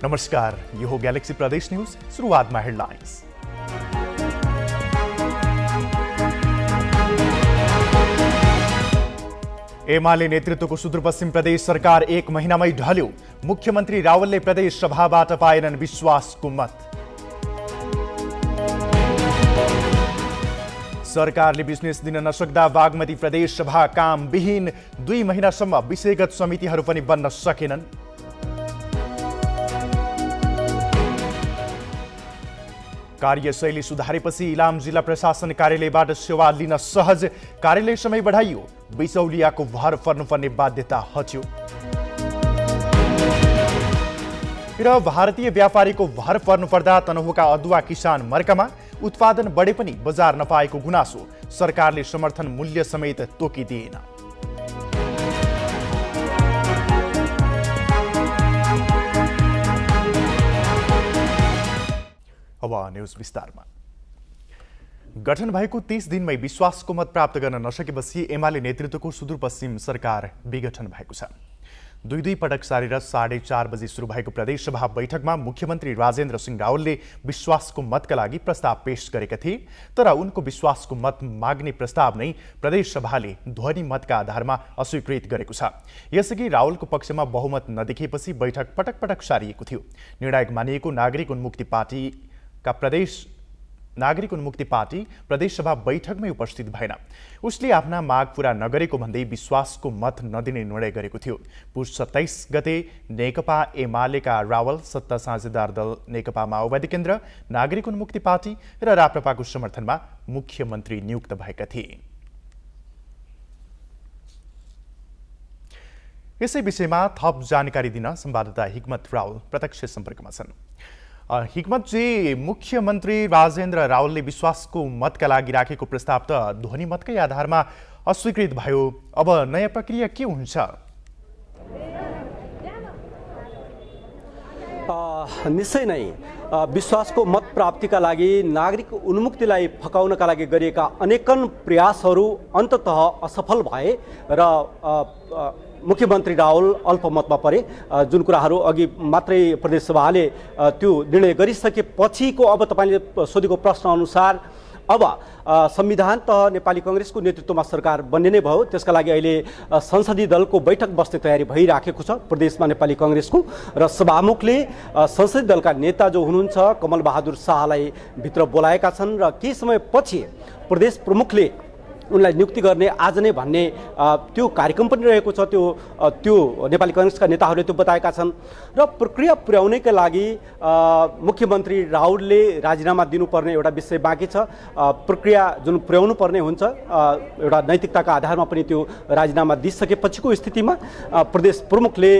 नमस्कार, यो हो ग्यालेक्सी प्रदेश न्यूज। सुरुवातमा हेडलाइन्स। एमाले नेतृत्वको सुदूरपश्चिम प्रदेश सरकार 1 महिनामै ढल्यो। मुख्यमन्त्री रावलले प्रदेश सभाबाट पाएनन् विश्वासको मत। सरकारले बिजनेस दिन नसक्दा बागमती प्रदेश सभा कामविहीन। 2 महिनासम्म विषयगत समितिहरू पनि बन्न सकेनन्। कार्यशैली सुधारेपछि इलाम जिल्ला प्रशासन कार्यालयबाट सेवा लिन सहज। कार्यालय समय बढाइयो। बिचौलियाको भर पर्नुपर्ने बाध्यता हट्यो। र भारतीय व्यापारीको भर पर्नुपर्दा तनहुँका अदुवा किसान मर्कामा। उत्पादन बढे पनि बजार नपाएको गुनासो। सरकारले समर्थन मूल्य समेत तोकिदिएन। अब न्यूज विस्तारमा। गठन भएको 30 दिनमै विश्वासको मत प्राप्त गर्न नसकेपछि एमाले नेतृत्वको सुदूरपश्चिम सरकार विघटन भएको छ। 2 पटक सारेर 4:30 बजे सुरु भएको प्रदेश सभा बैठकमा मुख्यमन्त्री राजेन्द्र सिंह रावलले विश्वासको मतका लागि प्रस्ताव पेश गरेका थिए। तर उनको विश्वासको मत माग्ने प्रस्ताव नै प्रदेश सभाले ध्वनि मतका आधारमा अस्वीकृत गरेको छ। यसअघि रावलको पक्षमा बहुमत नदेखिएपछि बैठक पटक पटक सारिएको थियो। निर्णायक मानिएको नागरिक उन्मुक्ति पार्टी प्रदेश सभा बैठकमै उपस्थित भएन। उसले आफ्ना माग पूरा नगरेको भन्दै विश्वासको मत नदिने निर्णय गरेको थियो। पुष 27 गते नेकपा एमालेका रावल, सत्ता साझेदार दल नेकपा माओवादी केन्द्र, नागरिक उन्मुक्ति पार्टी र राप्रपाको समर्थनमा मुख्यमन्त्री नियुक्त भएका थिए। यसै विषयमा थप जानकारी दिन संवाददाता हिक्मत रावल प्रत्यक्ष सम्पर्कमा छन्। हिक्मतजी, मुख्यमन्त्री राजेन्द्र रावलले विश्वासको मतका लागि राखेको प्रस्ताव त ध्वनि मतकै आधारमा अस्वीकृत भयो। अब नयाँ प्रक्रिया के हुन्छ? निश्चय नै विश्वासको मत प्राप्तिका लागि नागरिक उन्मुक्तिलाई फकाउनका लागि गरिएका अनेकन प्रयासहरू अन्ततः असफल भए र मुख्यमन्त्री रावल अल्पमतमा परे। जुन कुराहरू अघि मात्रै प्रदेश सभाले त्यो निर्णय गरिसकेपछिको अब तपाईँले सोधेको प्रश्न अनुसार अब संविधान तह नेपाली कांग्रेसको नेतृत्वमा सरकार बन्ने नै भयो। त्यसका लागि अहिले संसदीय दलको बैठक बस्ने तयारी भइराखेको छ प्रदेशमा नेपाली कांग्रेसको। र सभामुखले संसदीय दलका नेता जो हुनुहुन्छ कमल बहादुर शाहलाई भित्र बोलाएका छन् र केही समयपछि प्रदेश प्रमुखले उनलाई नियुक्ति गर्ने आज नै भन्ने त्यो कार्यक्रम पनि रहेको छ। त्यो नेपाली कांग्रेसका नेताहरूले त्यो बताएका छन्। र प्रक्रिया पुर्याउनैका लागि मुख्यमन्त्री रावलले राजीनामा दिनुपर्ने एउटा विषय बाँकी छ। प्रक्रिया जुन पुर्याउनु पर्ने हुन्छ एउटा नैतिकताका आधारमा पनि त्यो राजीनामा दिइसकेपछिको स्थितिमा प्रदेश प्रमुखले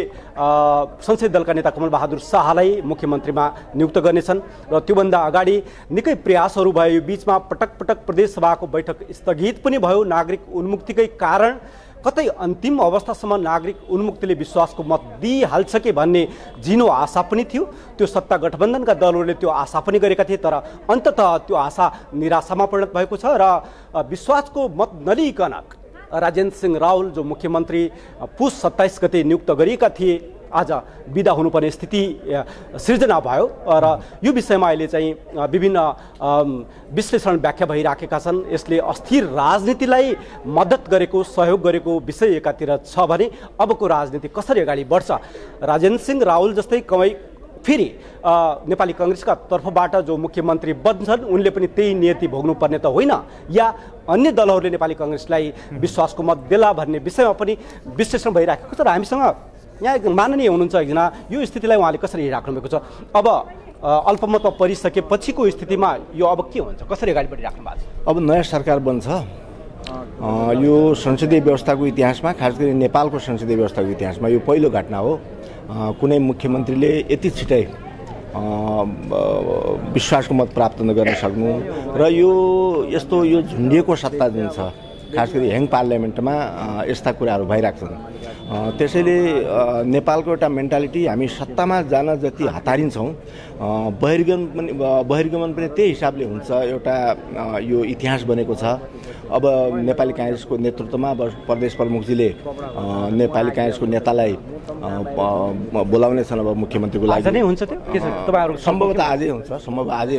संसदीय दलका नेता कमल बहादुर शाहलाई मुख्यमन्त्रीमा नियुक्त गर्नेछन्। र त्योभन्दा अगाडि निकै प्रयासहरू भयो। यो बीचमा पटक पटक प्रदेश सभाको बैठक स्थगित पनि भयो नागरिक उन्मुक्तिकै कारण। कतै अन्तिम अवस्थासम्म नागरिक उन्मुक्तिले विश्वासको मत दिइहाल्छ कि भन्ने जिनो आशा पनि थियो। त्यो सत्ता गठबन्धनका दलहरूले त्यो आशा पनि गरेका थिए। तर अन्ततः त्यो आशा निराशामा परिणत भएको छ र विश्वासको मत नलिइकन राजेन्द्र सिंह रावल जो मुख्यमन्त्री पुष 27 गते नियुक्त गरिएका थिए आज विदा हुनुपर्ने स्थिति सिर्जना भयो। र यो विषयमा अहिले चाहिँ विभिन्न विश्लेषण व्याख्या भइराखेका छन्। यसले अस्थिर राजनीतिलाई मद्दत गरेको, सहयोग गरेको विषय एकातिर छ भने अबको राजनीति कसरी अगाडि बढ्छ? राजेन्द्र सिंह रावल जस्तै फेरि नेपाली कांग्रेसका तर्फबाट जो मुख्यमन्त्री बन्छन् उनले पनि त्यही नियति भोग्नुपर्ने त होइन, या अन्य दलहरूले नेपाली कांग्रेसलाई विश्वासको मत देला भन्ने विषयमा पनि विश्लेषण भइराखेको छ। र हामीसँग यहाँ माननीय हुनुहुन्छ एकजना, यो स्थितिलाई उहाँले कसरी राख्नु भएको छ? अब अल्पमतमा परिसकेपछिको स्थितिमा यो अब के हुन्छ, कसरी अगाडि बढिराख्नु भएको छ? अब नयाँ सरकार बन्छ। यो संसदीय व्यवस्थाको इतिहासमा, खास गरी नेपालको संसदीय व्यवस्थाको इतिहासमा यो पहिलो घटना हो कुनै मुख्यमन्त्रीले यति छिटै विश्वासको मत प्राप्त नगर्न सक्नु। र यो झुन्डिएको सत्ता जुन छ, खास गरी ह्याङ पार्लियामेन्टमा यस्ता कुराहरू भइराख्छन्। त्यसैले नेपालको एउटा मेन्टालिटी, हामी सत्तामा जान जति हतारिन्छौँ बहिर्गमन पनि त्यही हिसाबले हुन्छ। एउटा यो इतिहास बनेको छ। अब नेपाली कांग्रेसको नेतृत्वमा प्रदेश प्रमुखजीले नेपाली कांग्रेसको नेतालाई बोलाउने छन् अब मुख्यमन्त्रीको लागि। आज नै हुन्छ त्यो के छ तपाईहरु? सम्भवतः आजै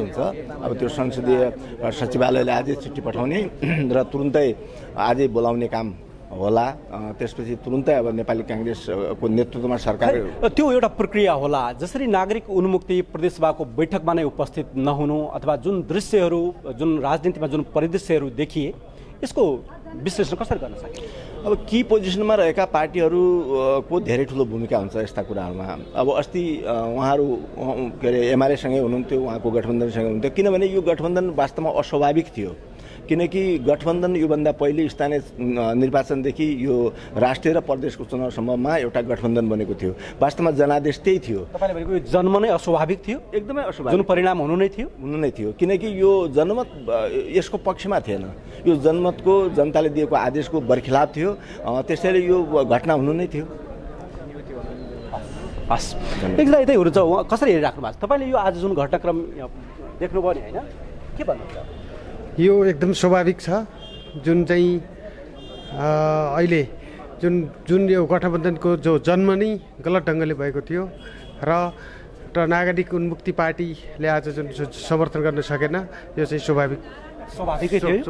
हुन्छ, अब त्यो संसदीय सचिवालयले आजै चिठी पठाउने र तुरुन्तै आजै बोलाउने काम होला। त्यसपछि तुरुन्तै अब नेपाली कांग्रेसको नेतृत्वमा सरकार त्यो एउटा प्रक्रिया होला। जसरी नागरिक उन्मुक्ति प्रदेशसभाको बैठकमा नै उपस्थित नहुनु अथवा जुन दृश्यहरू जुन राजनीतिमा जुन परिदृश्यहरू देखिए यसको विश्लेषण कसरी गर्न सकिन्छ? अब की पोजिसनमा रहेका पार्टीहरूको धेरै ठुलो भूमिका हुन्छ यस्ता कुराहरूमा। अब अस्ति उहाँहरू के अरे एमालेसँगै हुनुहुन्थ्यो, उहाँको गठबन्धनसँगै हुनुहुन्थ्यो, किनभने यो गठबन्धन वास्तवमा अस्वाभाविक थियो। किनकि गठबन्धन योभन्दा पहिले स्थानीय निर्वाचनदेखि यो राष्ट्रिय र प्रदेशको चुनावसम्ममा एउटा गठबन्धन बनेको थियो। वास्तवमा जनादेश त्यही थियो। तपाईँले भनेको यो जन्म नै अस्वाभाविक थियो? एकदमै अस्वाभाविक, जुन परिणाम हुनु नै थियो किनकि यो जनमत यसको पक्षमा थिएन। यो जनमतको जनताले दिएको आदेशको बर्खिलाफ थियो, त्यसैले यो घटना हुनु नै थियो। हस्, एकजना यतै हुनुहुन्छ, कसरी हेरिराख्नु भएको छ तपाईँले यो आज जुन घटनाक्रम देख्नुभयो नि, होइन के भन्नुहुन्छ? यो एकदम स्वाभाविक छ। जुन चाहिँ अहिले जुन यो गठबन्धनको जो जन्म नै गलत ढङ्गले भएको थियो र नागरिक उन्मुक्ति पार्टीले आज जुन समर्थन गर्न सकेन, यो चाहिँ स्वाभाविकै थियो।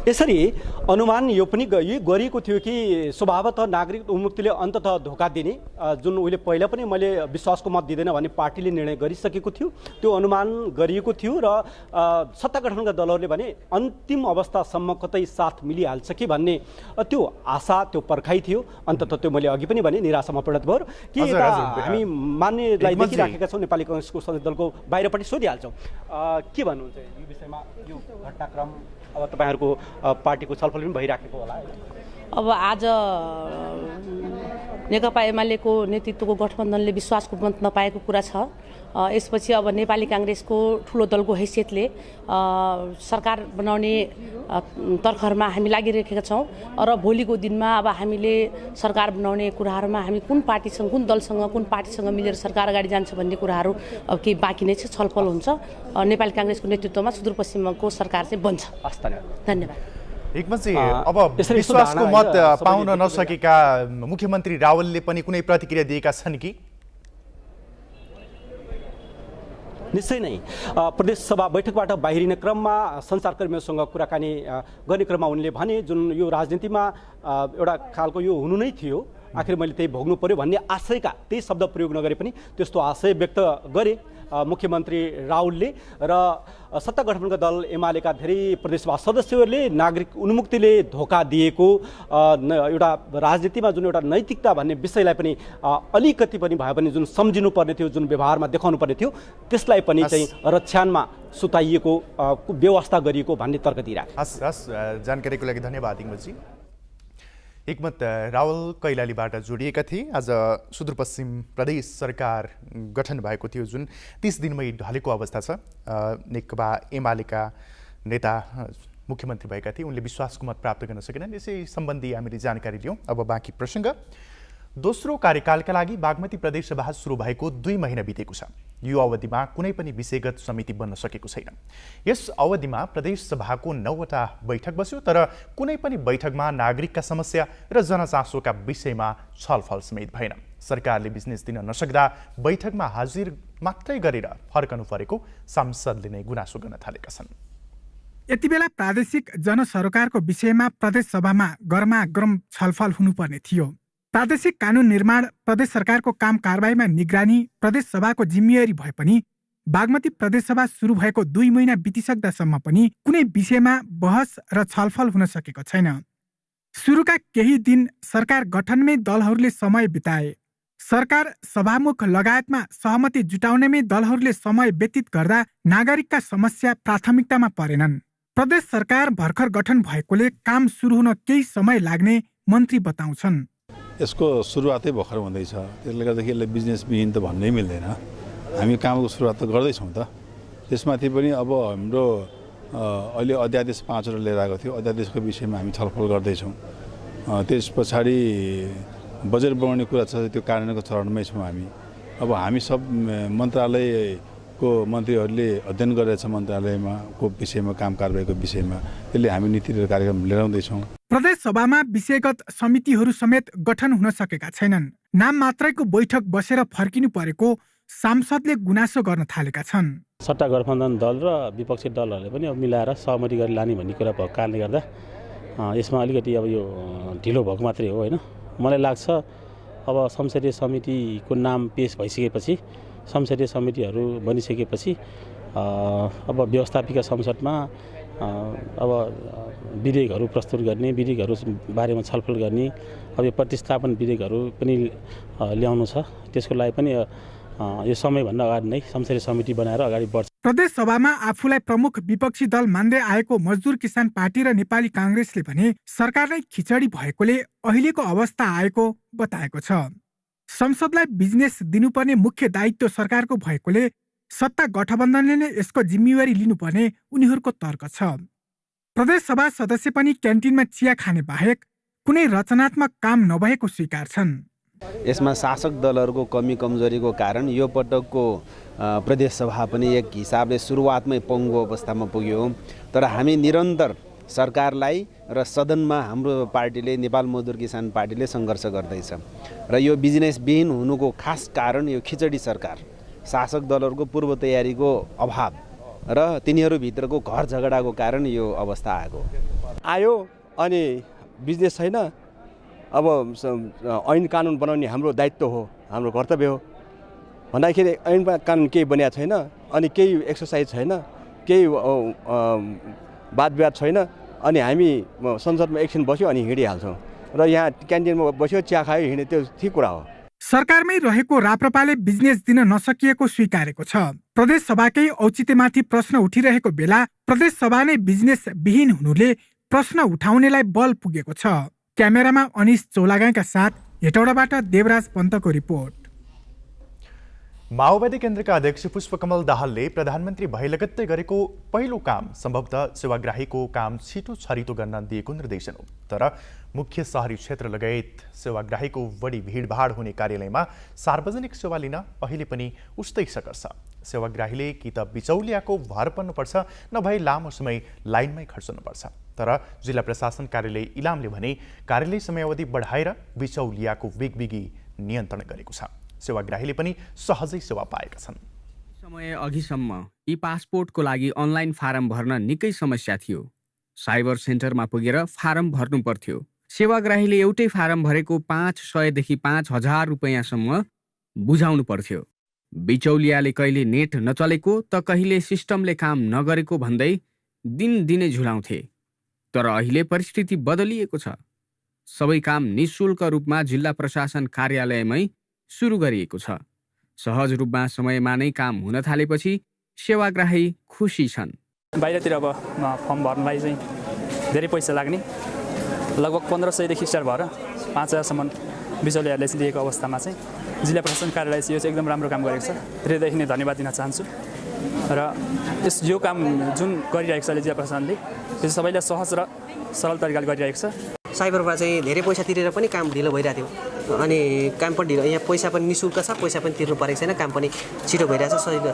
यसरी अनुमान यो पनि गरिएको थियो कि स्वभावतः नागरिक उन्मुक्तिले अन्ततः धोका दिने, जुन उहिले पहिला पनि मैले विश्वासको मत दिँदैन भन्ने पार्टीले निर्णय गरिसकेको थियो, त्यो अनुमान गरिएको थियो र सत्ता गठनका दलहरूले भने अन्तिम अवस्थासम्म कतै साथ मिलिहाल्छ कि भन्ने त्यो आशा, त्यो पर्खाइ थियो। अन्ततः त्यो मैले अघि पनि भने निराशामा परिणत भयो कि हामी मान्नेलाई देखिराखेका छौँ। नेपाली कांग्रेसको संसदीय दलको बाहिरपट्टि सोधिहाल्छौँ। के भन्नुहुन्छ यो विषयमा? यो घटनाक्रम अब तपाईहरुको पार्टीको छलफल पनि भइराखेको होला। अब आज नेकपा एमालेको नेतृत्वको गठबन्धनले विश्वासको मत नपाएको कुरा छ। यसपछि अब नेपाली कांग्रेसको ठुलो दलको हैसियतले सरकार बनाउने तर्खरमा हामी लागिरहेका छौँ र भोलिको दिनमा अब हामीले सरकार बनाउने कुराहरूमा हामी कुन पार्टीसँग, कुन दलसँग, कुन पार्टीसँग मिलेर सरकार अगाडि जान्छ भन्ने कुराहरू अब केही बाँकी नै छ। छलफल हुन्छ। नेपाली कांग्रेसको नेतृत्वमा सुदूरपश्चिमको सरकार चाहिँ बन्छ। धन्यवाद। एकमजी अब विश्वासको मत पाउन नसकेका मुख्यमन्त्री रावलले पनि कुनै प्रतिक्रिया दिएका छन् कि? निश्चय नै प्रदेश सभा बैठकबाट बाहिरिने क्रममा सञ्चारकर्मीहरूसँग कुराकानी गर्ने क्रममा उनले भने जुन यो राजनीतिमा एउटा खालको यो हुनु नै थियो, आखिर मैले त्यही भोग्नु पर्यो भन्ने आशयका, त्यही शब्द प्रयोग नगरे पनि त्यस्तो आशय व्यक्त गरे मुख्यमन्त्री रावलले। र सत्ता गठबन्धनका दल एमालेका धेरै प्रदेशसभा सदस्यहरूले नागरिक उन्मुक्तिले धोका दिएको एउटा राजनीतिमा जुन एउटा नैतिकता भन्ने विषयलाई पनि अलिकति पनि भए पनि जुन सम्झिनु पर्ने थियो, जुन व्यवहारमा देखाउनु पर्ने थियो, त्यसलाई पनि चाहिँ रक्षानमा सुताइएको व्यवस्था गरिएको भन्ने तर्क दिइरहेको। हस्, जानकारीको लागि धन्यवाद हिङ्मजी। हिक्मत रावल कैलालीबाट जोडिएका थिए। आज सुदूरपश्चिम प्रदेश सरकार गठन भएको थियो, जुन 30 दिनमै ढलेको अवस्था छ। नेकपा एमालेका नेता मुख्यमन्त्री भएका थिए, उनले विश्वासको मत प्राप्त गर्न सकेनन्। यसै सम्बन्धी हामीले जानकारी लियौँ। अब बाँकी प्रसङ्ग। दोस्रो कार्यकालका लागि बागमती प्रदेशसभा सुरु भएको 2 महिना बितेको छ। यो अवधिमा कुनै पनि विषयगत समिति बन्न सकेको छैन। यस अवधिमा प्रदेशसभाको 9वटा बैठक बस्यो, तर कुनै पनि बैठकमा नागरिकका समस्या र जनचासोका विषयमा छलफल समेत भएन। सरकारले बिजनेस दिन नसक्दा बैठकमा हाजिर मात्रै गरेर फर्कनु परेको सांसदले नै गुनासो गर्न थालेका छन्। यतिबेला प्रादेशिक जनसरोकारको विषयमा प्रदेशसभामा गरमागरम छलफल हुनुपर्ने थियो। प्रादेशिक कानून निर्माण प्रदेश सरकारको काम कारबाहीमा निगरानी प्रदेश सभाको जिम्मेवारी भए पनि बागमती प्रदेशसभा सुरु भएको 2 महिना बितिसक्दासम्म पनि कुनै विषयमा बहस र छलफल हुन सकेको छैन। सुरुका केही दिन सरकार गठनमै दलहरूले समय बिताए। सरकार सभामुख लगायतमा सहमति जुटाउनेमै दलहरूले समय व्यतीत गर्दा नागरिकका समस्या प्राथमिकतामा परेनन्। प्रदेश सरकार भर्खर गठन भएकोले काम सुरु हुन केही समय लाग्ने मन्त्री बताउँछन्। यसको सुरुवातै भर्खर हुँदैछ, त्यसले गर्दाखेरि यसले बिजनेसविहीन त भन्नै मिल्दैन। हामी कामको सुरुवात त गर्दैछौँ त। त्यसमाथि पनि अब हाम्रो अहिले अध्यादेश 5 लिएर आएको थियो, अध्यादेशको विषयमा हामी छलफल गर्दैछौँ। त्यस पछाडि बजेट बनाउने कुरा छ, त्यो कार्यान्वयनको चरणमै छौँ हामी। अब हामी सब मन्त्रालय को मन्त्रीहरूले अध्ययन गरेछ मन्त्रालयमा को विषयमा काम कारबाहीको विषयमा त्यसले हामी नीति र कार्यक्रम लिएर आउँदैछौँ। प्रदेश सभामा विषयगत समितिहरू समेत गठन हुन सकेका छैनन्। नाम मात्रैको बैठक बसेर फर्किनु परेको सांसदले गुनासो गर्न थालेका छन्। सट्टा गठबन्धन दल र विपक्षी दलहरूले पनि अब मिलाएर सहमति गरी लाने भन्ने कुरा भएको कारणले गर्दा यसमा अलिकति अब यो ढिलो भएको मात्रै हो होइन। मलाई लाग्छ अब संसदीय समितिको नाम पेश भइसकेपछि संसदीय समितिहरू बनिसकेपछि अब व्यवस्थापिका संसदमा अब विधेयकहरू प्रस्तुत गर्ने, विधेयकहरू बारेमा छलफल गर्ने, अब यो प्रतिस्थापन विधेयकहरू पनि ल्याउनु छ। त्यसको लागि पनि यो समयभन्दा अगाडि नै संसदीय समिति बनाएर अगाडि बढ्छ। प्रदेश सभामा आफूलाई प्रमुख विपक्षी दल मान्दै आएको मजदुर किसान पार्टी र नेपाली काङ्ग्रेसले भने सरकार नै खिचडी भएकोले अहिलेको अवस्था आएको बताएको छ। संसदलाई बिजनेस दिनुपर्ने मुख्य दायित्व सरकारको भएकोले सत्ता गठबन्धनले नै यसको जिम्मेवारी लिनुपर्ने उनीहरूको तर्क छ। प्रदेश सभा सदस्य पनि क्यान्टिनमा चिया खाने बाहेक कुनै रचनात्मक काम नभएको स्वीकार्छन्। यसमा शासक दलहरूको कमी कमजोरीको कारण यो पटकको प्रदेश सभा पनि एक हिसाबले सुरुवातमै पङ्गु अवस्थामा पुग्यो। तर हामी निरन्तर सरकारलाई र सदनमा हाम्रो पार्टीले नेपाल मजदुर किसान पार्टीले सङ्घर्ष गर्दैछ र यो बिजनेसविहीन हुनुको खास कारण यो खिचडी सरकार, शासक दलहरूको पूर्व तयारीको अभाव र तिनीहरूभित्रको घर झगडाको कारण यो अवस्था आयो। अनि बिजनेस छैन। अब ऐन कानुन बनाउने हाम्रो दायित्व हो, हाम्रो कर्तव्य हो भन्दाखेरि ऐन कानुन केही बनिएको छैन, अनि केही एक्सर्साइज छैन, केही वाद विवाद छैन, अनि हामी संसदमा एकछिन बस्यो अनि हिँडिहाल्छौँ र यहाँ क्यान्टिनमा बस्यो चिया खायो हिँड्यो, त्यो ठिक कुरा हो। सरकारमै रहेको राप्रपाले बिजनेस दिन नसकिएको स्वीकारेको छ। प्रदेश सभाकै औचित्यमाथि प्रश्न उठिरहेको बेला प्रदेश सभा नै बिजनेस विहीन हुनुले प्रश्न उठाउनेलाई बल पुगेको छ। क्यामेरामा अनिश चौलागाईका साथ हेटौडाबाट देवराज पन्तको रिपोर्ट। माओवादी केन्द्रका अध्यक्ष पुष्पकमल दाहालले प्रधानमन्त्री भए लगत्तै गरेको पहिलो काम सम्भवतः सेवाग्राहीको काम छिटो छरितो गर्न दिएको निर्देशन हो। तर मुख्य शहरी क्षेत्र लगायत सेवाग्राहीको बढी भिडभाड हुने कार्यालयमा सार्वजनिक सेवा लिन अहिले पनि उस्तै सकर्छ। सेवाग्राहीले कि त बिचौलियाको भर पर्नुपर्छ नभए लामो समय लाइनमै खर्चनुपर्छ। तर जिल्ला प्रशासन कार्यालय इलामले भने कार्यालय समयावधि बढाएर बिचौलियाको बिगबिगी नियन्त्रण गरेको छ। सेवाग्राहीले पनि सहजै सेवा पाएका छन्। समय अघिसम्म ई पासपोर्टको लागि अनलाइन फारम भर्न निकै समस्या थियो। साइबर सेन्टरमा पुगेर फारम भर्नु पर्थ्यो। सेवाग्राहीले एउटै फारम भरेको 500 देखि 5000 रुपैयाँसम्म बुझाउनु पर्थ्यो। बिचौलियाले कहिले नेट नचलेको त कहिले सिस्टमले काम नगरेको भन्दै दिनदिनै झुलाउँथे। तर अहिले परिस्थिति बदलिएको छ। सबै काम निःशुल्क रूपमा जिल्ला प्रशासन कार्यालयमै सुरु गरिएको छ। सहज रूपमा समयमा नै काम हुन थालेपछि सेवाग्राही खुसी छन्। बाहिरतिर अब फर्म भर्नलाई चाहिँ धेरै पैसा लाग्ने, लगभग 1500 देखि स्टार्ट भएर 5000सम्म बिचौलियाहरूले चाहिँ दिएको अवस्थामा चाहिँ जिल्ला प्रशासन कार्यालय चाहिँ यो चाहिँ एकदम राम्रो काम गरेको छ। हृदयदेखि नै धन्यवाद दिन चाहन्छु। र यो काम जुन गरिरहेको छ जिल्ला प्रशासनले त्यो सबैलाई सहज र सरल तरिकाले गरिरहेको छ। साइबरमा चाहिँ धेरै पैसा तिरेर पनि काम ढिलो भइरहेको थियो, अनि काम पनि ढिलो, यहाँ पैसा पनि निःशुल्क छ, पैसा पनि तिर्नु परेको छैन, काम पनि छिटो भइरहेछ, सजिलो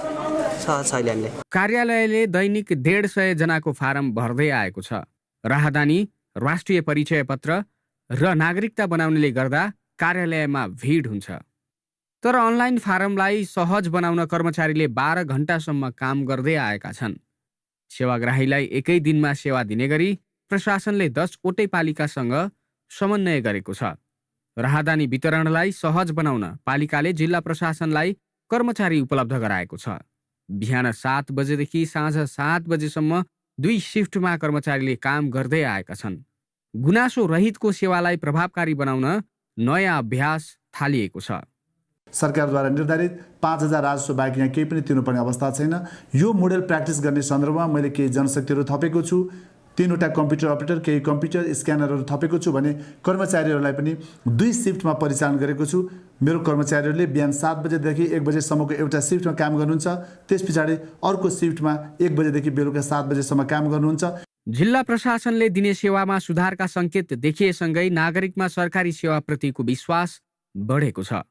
सहज छ अहिले। कार्यालयले दैनिक 150 जनाको फारम भर्दै आएको छ। राहदानी, राष्ट्रिय परिचय पत्र र नागरिकता बनाउनेले गर्दा कार्यालयमा भिड हुन्छ। तर अनलाइन फारमलाई सहज बनाउन कर्मचारीले 12 घण्टासम्म काम गर्दै आएका छन्। सेवाग्राहीलाई एकै दिनमा सेवा दिने गरी प्रशासनले 10 वटै पालिकासँग समन्वय गरेको छ। राहदानी वितरणलाई सहज बनाउन पालिकाले जिल्ला प्रशासनलाई कर्मचारी उपलब्ध गराएको छ। बिहान 7 बजेदेखि साँझ 7 बजेसम्म 2 शिफ्टमा कर्मचारीले काम गर्दै आएका छन्। गुनासो रहितको सेवालाई प्रभावकारी बनाउन नयाँ अभ्यास थालिएको छ। सरकारद्वारा निर्धारित 5000 राजस्व बाहेक यहाँ केही पनि तिर्नुपर्ने अवस्था छैन। यो मोडेल प्र्याक्टिस गर्ने सन्दर्भमा मैले केही जनशक्तिहरू थपेको छु, 3वटा कम्प्युटर अपरेटर, केही कम्प्युटर स्क्यानरहरू थपेको छु भने कर्मचारीहरूलाई पनि 2 शिफ्टमा परिचालन गरेको छु। मेरो कर्मचारीहरूले बिहान 7 बजेदेखि 1 बजेसम्मको एउटा शिफ्टमा काम गर्नुहुन्छ, त्यस पछाडि अर्को शिफ्टमा 1 बजेदेखि बेलुका 7 बजेसम्म काम गर्नुहुन्छ। जिल्ला प्रशासनले दिने सेवामा सुधारका सङ्केत देखिएसँगै नागरिकमा सरकारी सेवाप्रतिको विश्वास बढेको छ।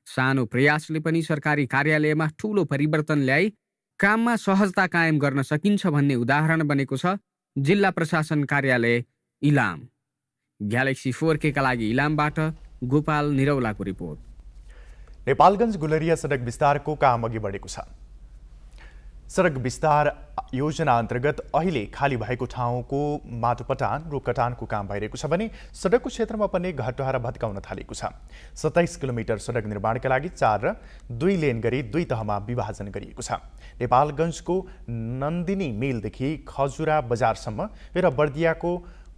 सानो प्रयासले पनि सरकारी कार्यालयमा ठूलो परिवर्तन ल्याई काममा सहजता कायम गर्न सकिन्छ भन्ने उदाहरण बनेको छ जिल्ला प्रशासन कार्यालय इलाम। ग्यालेक्सी 4K का लागि इलामबाट गोपाल निरौलाको रिपोर्ट। नेपालगञ्ज गुलरिया सडक विस्तारको काम अघि बढेको छ। सडक विस्तार योजना अन्तर्गत अहिले खाली भएको ठाउँको माटोपटान रोकटानको काम भइरहेको छ भने सडकको क्षेत्रमा पनि घटहरा भत्काउन थालेको छ। 27 किलोमिटर सडक निर्माणका लागि 4 र 2 लेन गरी 2 तहमा विभाजन गरिएको छ। नेपालगञ्जको नन्दिनी मिलदेखि खजुरा बजारसम्म र बर्दियाको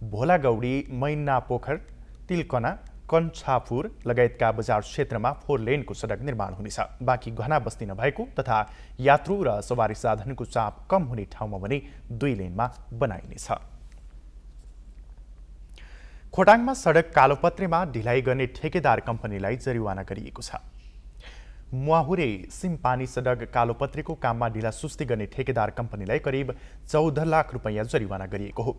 भोलागौडी, मैना पोखर, तिलकना, कञ्छापुर लगायतका बजार क्षेत्रमा 4 लेनको सडक निर्माण हुनेछ। बाँकी घना बस्ती नभएको तथा यात्रु र सवारी साधनको चाप कम हुने ठाउँमा भने 2 लेनमा बनाइनेछ। खोटाङमा सडक कालोपत्रेमा ढिलाइ गर्ने ठेकेदार कम्पनीलाई जरिवाना गरिएको छ। मुहाहुरे सिमपानी सडक कालोपत्रेको काममा ढिला सुस्ती गर्ने ठेकेदार कम्पनीलाई करिब 14 लाख रुपैयाँ जरिवाना गरिएको हो।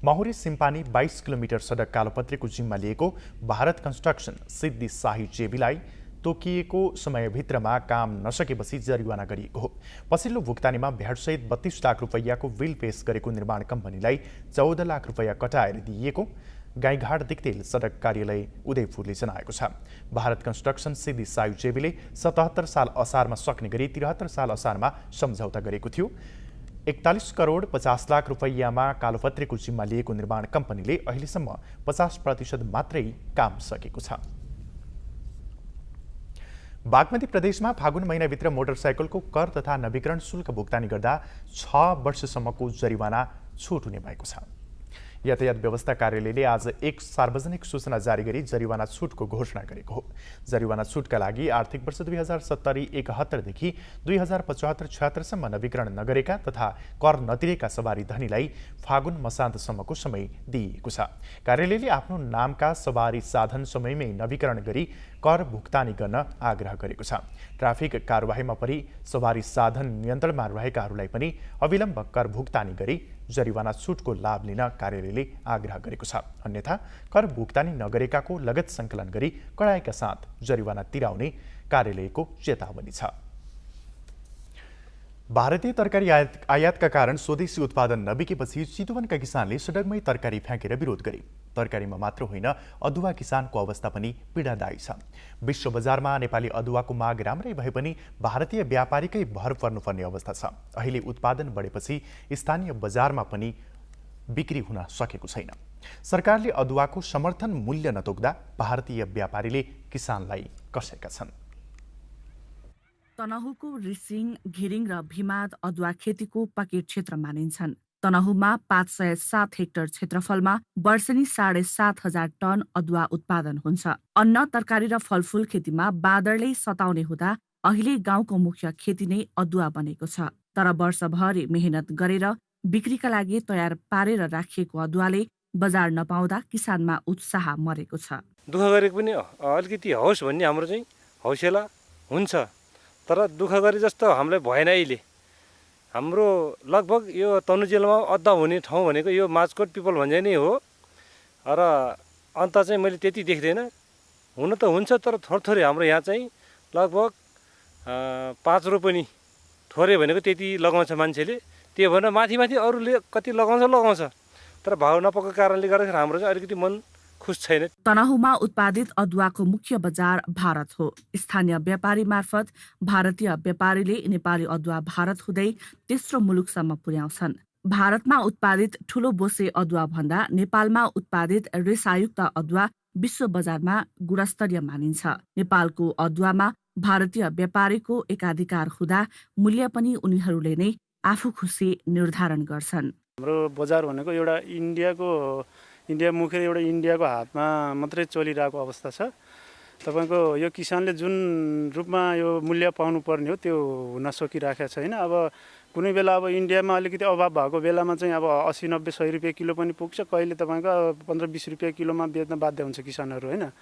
मुहाहुरे सिमपानी 22 किलोमिटर सडक कालोपत्रेको जिम्मा लिएको भारत कन्स्ट्रक्सन सिद्धि शाही जेबीलाई तोकिएको समयभित्रमा काम नसकेपछि जरिवाना गरिएको हो। पछिल्लो भुक्तानीमा भ्याटसहित 32 लाख रुपैयाँको बिल पेश गरेको निर्माण कम्पनीलाई 14 लाख रुपैयाँ कटाएर दिइएको गाईघाट दिक्तेल सडक कार्यालय उदयपुरले जनाएको छ। भारत कन्स्ट्रक्सन सिद्धि सायु जेबीले 77 साल असारमा सक्ने गरी 73 साल असारमा सम्झौता गरेको थियो। 41 करोड 50 लाख रुपैयाँमा कालोपत्रेको जिम्मा लिएको निर्माण कम्पनीले अहिलेसम्म 50% मात्रै काम सकेको छ। बागमती प्रदेशमा फागुन महिनाभित्र मोटरसाइकलको कर तथा नवीकरण शुल्क भुक्तानी गर्दा 6 वर्षसम्मको जरिवाना छुट हुने भएको छ। यातायात व्यवस्था कार्यालयले आज एक सार्वजनिक सूचना जारी गरी जरिवाना छुटको घोषणा गरेको हो। जरिवाना छुटका लागि आर्थिक वर्ष 2070-71 देखि 2075-76 सम्म नवीकरण नगरेका तथा कर नतिरेका सवारी धनीलाई फागुन मसान्तसम्मको समय दिइएको छ। कार्यालयले आफ्नो नामका सवारी साधन समयमै नवीकरण गरी कर भुक्तानी गर्न आग्रह गरेको छ। ट्राफिक कारबाहीमा परि सवारी साधन नियन्त्रणमा रहेकाहरूलाई पनि अविलम्ब कर भुक्तानी गरी जरिवाना छुटको लाभ लिन कार्यालयले आग्रह गरेको छ। अन्यथा कर भुक्तानी नगरेकाको लगत सङ्कलन गरी कडाइका साथ जरिवाना तिराउने कार्यालयको चेतावनी छ। भारतीय तरकारी आयातका कारण स्वदेशी उत्पादन नबिकेपछि चितवनका किसानले सडकमै तरकारी फ्याँकेर विरोध गरे। तरकारीमा मात्र होइन अदुवा किसानको अवस्था पनि पीडादायी छ। विश्व बजारमा नेपाली अदुवाको माग राम्रै भए पनि भारतीय व्यापारीकै भर पर्नुपर्ने अवस्था छ। अहिले उत्पादन बढेपछि स्थानीय बजारमा पनि बिक्री हुन सकेको छैन। सरकारले अदुवाको समर्थन मूल्य नतोक्दा भारतीय व्यापारीले किसानलाई कसेका छन्। तनहुको रिसिङ, घिरिङ र भिमाद अदुवा खेतीको पकेट क्षेत्र मानिन्छन्। तनहुमा 507 हेक्टर क्षेत्रफलमा वर्षेनी 7,500 टन अदुवा उत्पादन हुन्छ। अन्न, तरकारी र फलफूल खेतीमा बाँदरले सताउने हुँदा अहिले गाउँको मुख्य खेती नै अदुवा बनेको छ। तर वर्षभरि मेहनत गरेर बिक्रीका लागि तयार पारेर राखिएको अदुवाले बजार नपाउँदा किसानमा उत्साह मरेको छ। दुःख गरेको पनि अलिकति होस् भन्ने हाम्रो चाहिँ हौसला हुन्छ, तर दुःख गरे जस्तो हामीलाई भएन। अहिले हाम्रो लगभग यो तनहुँ जिल्लामा अदुवा हुने ठाउँ भनेको यो माझकोट पिपल भन्ने नै हो र अन्त चाहिँ मैले त्यति देख्दैन। हुन त हुन्छ, तर थोरै हाम्रो यहाँ चाहिँ लगभग 5 रोपनी थोरै भनेको त्यति लगाउँछ मान्छेले। त्यो भनेर माथि अरूले कति लगाउँछ, तर भाउ नपाएको कारणले गर्दाखेरि हाम्रो चाहिँ अलिकति मन खुस छैन। तनहुमा उत्पादित अदुवाको मुख्य बजार भारत हो। स्थानीय व्यापारी मार्फत भारतीय व्यापारीले नेपाली अदुवा भारत हुँदै तेस्रो मुलुकसम्म पुर्याउँछन्। भारतमा उत्पादित ठूलो बोसे अदुवा भन्दा नेपालमा उत्पादित रेसायुक्त अदुवा विश्व बजारमा गुणस्तरीय मानिन्छ। नेपालको अदुवामा भारतीय व्यापारीको एकाधिकार हुँदा मूल्य पनि उनीहरूले नै आफू खुसी निर्धारण गर्छन्। हाम्रो बजार भनेको एउटा इन्डियामुखी एउटा इन्डियाको हातमा मात्रै चलिरहेको अवस्था छ। तपाईँको यो किसानले जुन रूपमा यो मूल्य पाउनुपर्ने हो त्यो हुन सकिरहेको छैन। अब कुनै बेला अब इन्डियामा अलिकति अभाव भएको बेलामा चाहिँ अब 80-90-100 रुपियाँ किलो पनि पुग्छ। कहिले तपाईँको 15-20 रुपियाँ किलोमा बेच्न बाध्य हुन्छ किसानहरू, होइन?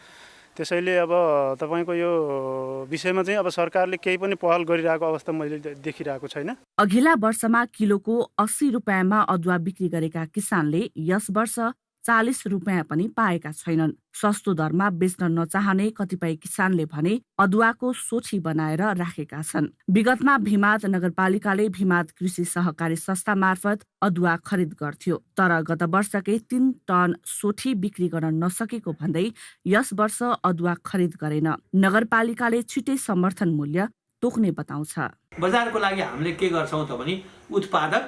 त्यसैले अब तपाईँको यो विषयमा चाहिँ अब सरकारले केही पनि पहल गरिरहेको अवस्था मैले देखिरहेको छैन। अघिल्ला वर्षमा किलोको 80 रुपियाँमा अदुवा बिक्री गरेका किसानले यस वर्ष 40 रुपियाँ पनि पाएका छैनन्। सस्तो दरमा बेच्न नचाहने कतिपय किसानले भने अदुवाको सोठी बनाएर राखेका छन्। विगतमा भिमाद नगरपालिकाले भिमाद कृषि सहकारी संस्था मार्फत अदुवा खरिद गर्थ्यो, तर गत वर्षकै 3 टन सोठी बिक्री गर्न नसकेको भन्दै यस वर्ष अदुवा खरिद गरेन। नगरपालिकाले छिटै समर्थन मूल्य तोक्ने बताउँछ। बजारको लागि हामीले के गर्छौं त भने उत्पादक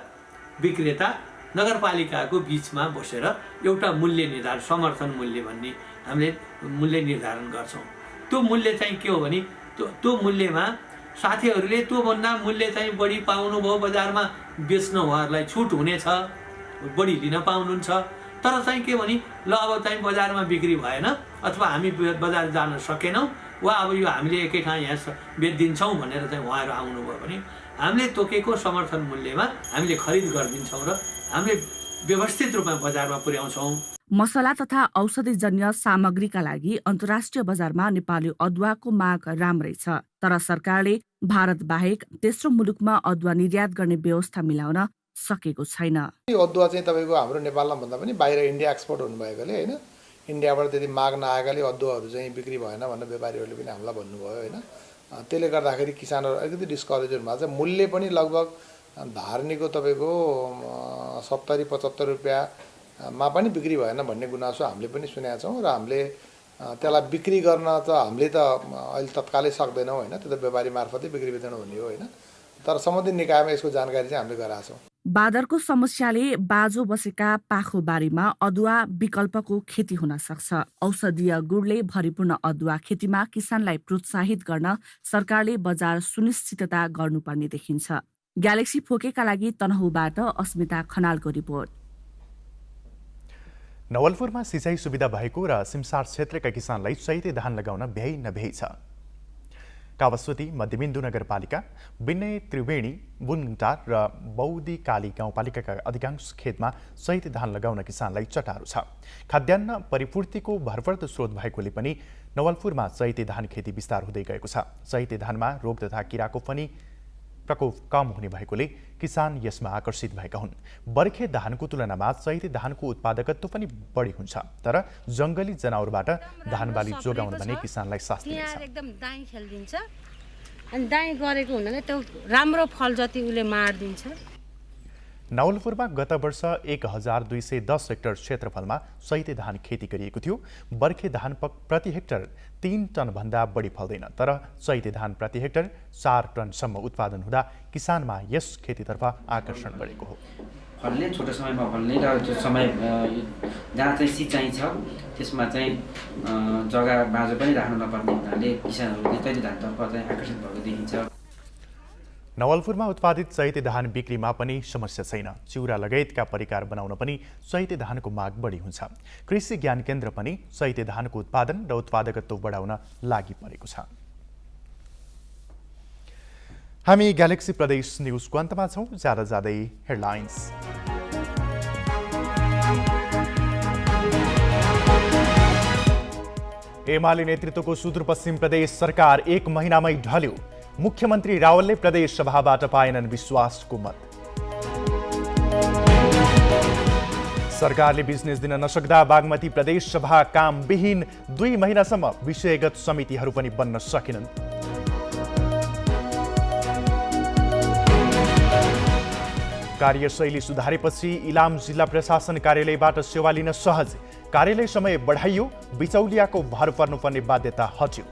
विक्रेता नगरपालिकाको बीचमा बसेर एउटा मूल्य निर्धारण, समर्थन मूल्य भन्ने हामीले मूल्य निर्धारण गर्छौं। त्यो मूल्य चाहिँ के हो भने त्यो मूल्यमा साथीहरूले त्यो भन्दा मूल्य चाहिँ बढी पाउनुभयो, बजारमा बेच्न उहाँहरूलाई छुट हुनेछ, बढी लिन पाउनुहुन्छ। तर चाहिँ के भने ल अब चाहिँ बजारमा बिक्री भएन अथवा हामी बजार जान सकेनौं वा अब यो हामीले एकै ठाउँ यहाँ बेचिदिन्छौँ भनेर चाहिँ उहाँहरू आउनुभयो भने हामीले तोकेको समर्थन मूल्यमा हामीले खरिद गरिदिन्छौँ र हामीले व्यवस्थित रूपमा बजारमा पुर्याउँछौँ। मसला तथा औषधिजन्य सामग्रीका लागि अन्तर्राष्ट्रिय बजारमा नेपाली अदुवाको माग राम्रै छ, तर सरकारले भारत बाहेक तेस्रो मुलुकमा अदुवा निर्यात गर्ने व्यवस्था मिलाउन सकेको छैन। अदुवा चाहिँ तपाईको हाम्रो नेपालमा भन्दा पनि बाहिर इन्डिया एक्सपोर्ट हुनुभएकोले हैन, इन्डियाबाट त्यति माग नआएकाले अदुवाहरू चाहिँ बिक्री भएन भनेर व्यापारीहरूले पनि हामीलाई भन्नुभयो हैन। त्यसले गर्दाखेरि किसानहरू अलिकति डिस्करेज हुनुभएको छ। मूल्य पनि लगभग धारणीको तपाईको 70-75 रुपियाँमा पनि बिक्री भएन भन्ने गुनासो हामीले पनि सुनेका छौँ र हामीले त्यसलाई बिक्री गर्न त हामीले त अहिले तत्कालै सक्दैनौँ हैन, त्यो त व्यापारी मार्फतै बिक्री वितरण हुने हो हैन। तर सम्बन्धित निकायमा यसको जानकारी चाहिँ हामीले गराएको छौँ। बादरको समस्याले बाजो बसेका पाखो बारीमा अदुवा विकल्पको खेती हुन सक्छ। औषधीय गुणले भरिपूर्ण अदुवा खेतीमा किसानलाई प्रोत्साहित गर्न सरकारले बजार सुनिश्चितता गर्नुपर्ने देखिन्छ। ग्यालेक्सी फोकेका लागि तनहुबाट अस्मिता खनालको रिपोर्ट। नवलपुरमा सिँचाइ सुविधा भएको र सिमसार क्षेत्रका किसानलाई चैते धान लगाउन भ्याइ नभ्याइ छ। कावासोती मध्यबिन्दु नगरपालिका, विनय त्रिवेणी, बुनटार र बौदी काली गाउँपालिकाका अधिकांश खेतमा चैते धान लगाउन किसानलाई चटारो छ। खाद्यान्न परिपूर्तिको भरपर्दो स्रोत भएकोले पनि नवलपुरमा चैते धान खेती विस्तार हुँदै गएको छ। चैते धानमा रोग तथा किराको पनि प्रकोप कम हुने भएकोले किसान यसमा आकर्षित भएका हुन्। बर्खे धानको तुलनामा चैते धानको उत्पादकत्व पनि बढी हुन्छ, तर जंगली जनावरबाट धान बाली जोगाउन भने किसानलाई शास्ति दिन्छ। एकदम दाई खेल्दिन्छ अनि दाई गरेको हुनाले त्यो राम्रो फल जति उले मार्दिन्छ। नवलपुरमा गत वर्ष 1210 हेक्टर क्षेत्रफलमा चैते धान खेती गरिएको थियो। बर्खे धान प्रति हेक्टर 3 टन भन्दा बढी फल्दैन, तर चैते धान प्रति हेक्टर 4 टनसम्म उत्पादन हुँदा किसानमा यस खेतीतर्फ आकर्षण बढेको हो। फल्ने छोटो समयमा फल्ने र त्यो समय जहाँ चाहिँ सिँचाइ छ त्यसमा चाहिँ जग्गा बाँझो पनि राख्नु नपर्ने हुनाले किसानहरूले चैते धानतर्फ चाहिँ आकर्षित भएको देखिन्छ। नवलपुरमा उत्पादित चैते धान बिक्रीमा पनि समस्या छैन। चिउरा लगायतका परिकार बनाउन पनि चैते धानको माग बढी हुन्छ। कृषि ज्ञान केन्द्र पनि चैते धानको उत्पादन र उत्पादकत्व बढाउन लागि परेको छ। हामी ग्यालेक्सी प्रदेश न्युजको अन्तमा छौँ। ज्यादा जाँदै हेडलाइन्स। एमाले नेतृत्वको सुदूरपश्चिम प्रदेश सरकार 1 महिनामै ढल्यो। मुख्यमन्त्री रावलले प्रदेश सभाबाट पाएनन् विश्वासको मत। सरकारले बिजनेस दिन नसक्दा बागमती प्रदेश सभा कामविहीन, 2 महिनासम्म विषयगत समितिहरू पनि बन्न सकेनन्। कार्यशैली सुधारेपछि इलाम जिल्ला प्रशासन कार्यालयबाट सेवा लिन सहज, कार्यालय समय बढाइयो, बिचौलियाको भर पर्नुपर्ने बाध्यता हट्यो।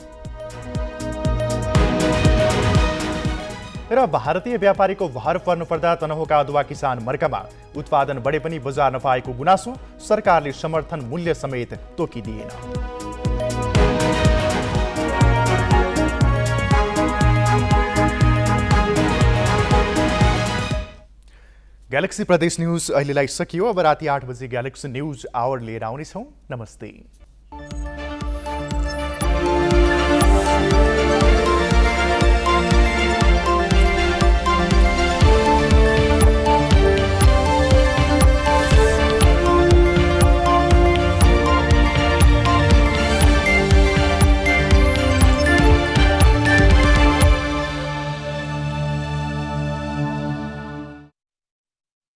र भारतीय व्यापारीको भर पर्नुपर्दा तनहुका अदुवा किसान मर्कामा, उत्पादन बढे पनि बजार नपाएको गुनासो, सरकारले समर्थन मूल्य समेत तोकिदिएन। ग्यालेक्सी प्रदेश न्यूज अहिलेलाई सकियो। अब राति 8 बजे ग्यालेक्सी न्यूज आवर लिएर आउनेछौँ। नमस्ते।